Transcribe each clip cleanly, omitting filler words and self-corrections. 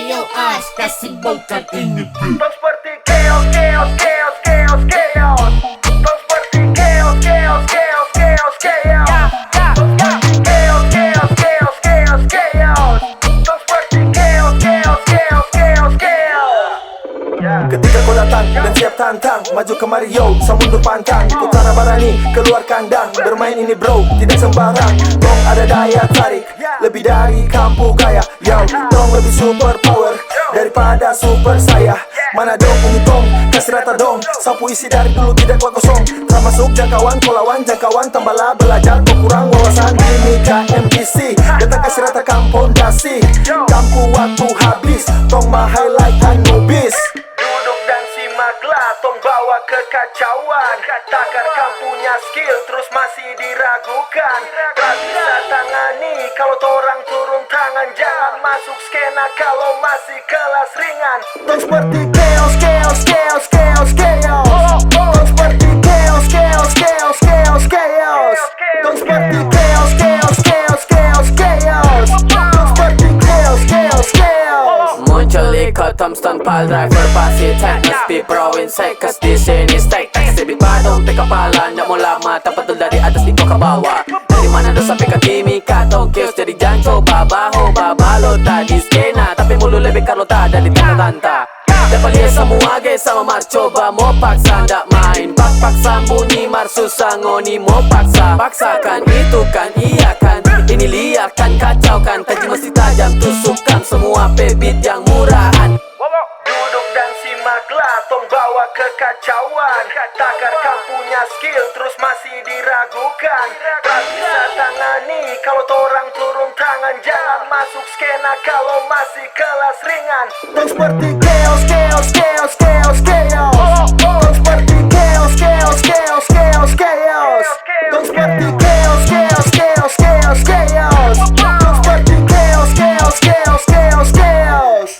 chaos, kasih bongkar ini beat. Tong seperti chaos, chaos, chaos, chaos, chaos. Tong seperti chaos, chaos, chaos, chaos, chaos. Tong seperti chaos, chaos, chaos, chaos, chaos. Tong seperti chaos, chaos, chaos, chaos, chaos. Ketika kau datang dan siap tantang, maju kemari yo, semundur pantang. Putara barani, keluar kandang, bermain ini bro, tidak sembarang. Tong ada daya tarik, lebih dari kampu gaya. Yo, tong lebih super power daripada super saya. Mana dong ini tong, kasih rata dong. Sapu isi dari dulu tidak kuat kosong. Termasuk jangkauan, kolawan, jangkauan. Tambahlah belajar, kok kurang wawasan. Ini KMPC, datang kasih rata kampung dasi. Kampu waktu habis, tong mah highlight anubis. Duduk dan simaklah, tong bawa kekacauan. Takar kampunya skill, terus masih diragukan. Gak bisa tangani, kalau torang turun tangan. Jangan masuk skena kalau masih kelas ringan. Tong seperti chaos, chaos, chaos, chaos, chaos. Tong seperti chaos, chaos, chaos, chaos, chaos. Tong seperti chaos, chaos, chaos, chaos, chaos. Tong seperti chaos, chaos, chaos. Muncul ikut Tom Stone Pal Driver pasti tag mesti pro insect. Kas di sini stake exhibit badong te kepala. Ndak mau lama tapatul dari atas di ke bawah. Dari mana do sampai ke kimika tong chaos jadi jangan coba baho babalo tadi skena. Tapi mulu lebih Carlota dari tanta-tanta. Dapat lihat semua guys sama Mar coba mau paksa ndak main. Paksa bunyi Mar susah ngoni mau paksa. Paksakan itu kan iya kan. Ini lihat kan kacau kan. Taji mesti tajam tusukkan semua pebit yang murahan. Duduk dan simaklah, tong bawa kekacauan. Takar kampunya skill, terus masih diragukan. Gak bisa tangani, kalau torang turun tangan. Jangan masuk skena kalau masih kelas ringan. Tong seperti chaos, chaos, chaos, chaos, chaos. Tong seperti chaos, chaos, chaos, chaos, chaos. Tong seperti chaos, chaos, chaos, chaos, chaos. Tong seperti chaos, chaos, chaos, chaos, chaos.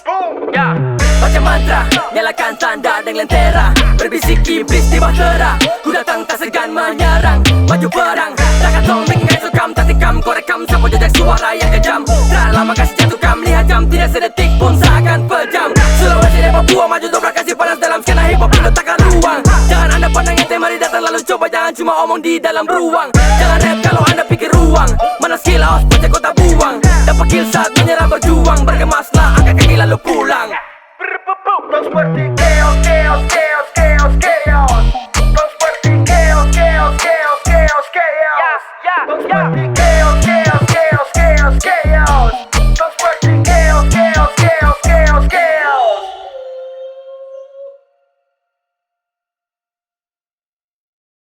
Baca mantra, nyalakan tanda dan lentera. Berbisik iblis di bahtera. Ku datang tak segan menyerang. Maju perang, takkan tong dengan sukam. Tak tikam, korekam, sapu jejak suara yang kejam. Tak lama kasih jatuh kam, lihat jam. Tidak sedetik pun seakan pejam. Sulawesi dan Papua, maju dobrak kasih panas dalam skena hip hop. Takkan ruang, jangan anda pandang ente, mari datang lalu coba. Jangan cuma omong di dalam ruang. Jangan rap kalau anda pikir ruang. Mana skill aus, baca kota buang. Dapat kill saat menyerang berjuang. Bergemaslah, angkat kaki lalu pulang. Tong seperti chaos, chaos, chaos, chaos, chaos. Tong seperti chaos, chaos, chaos, chaos, chaos. Tong seperti chaos, chaos, chaos, chaos, chaos.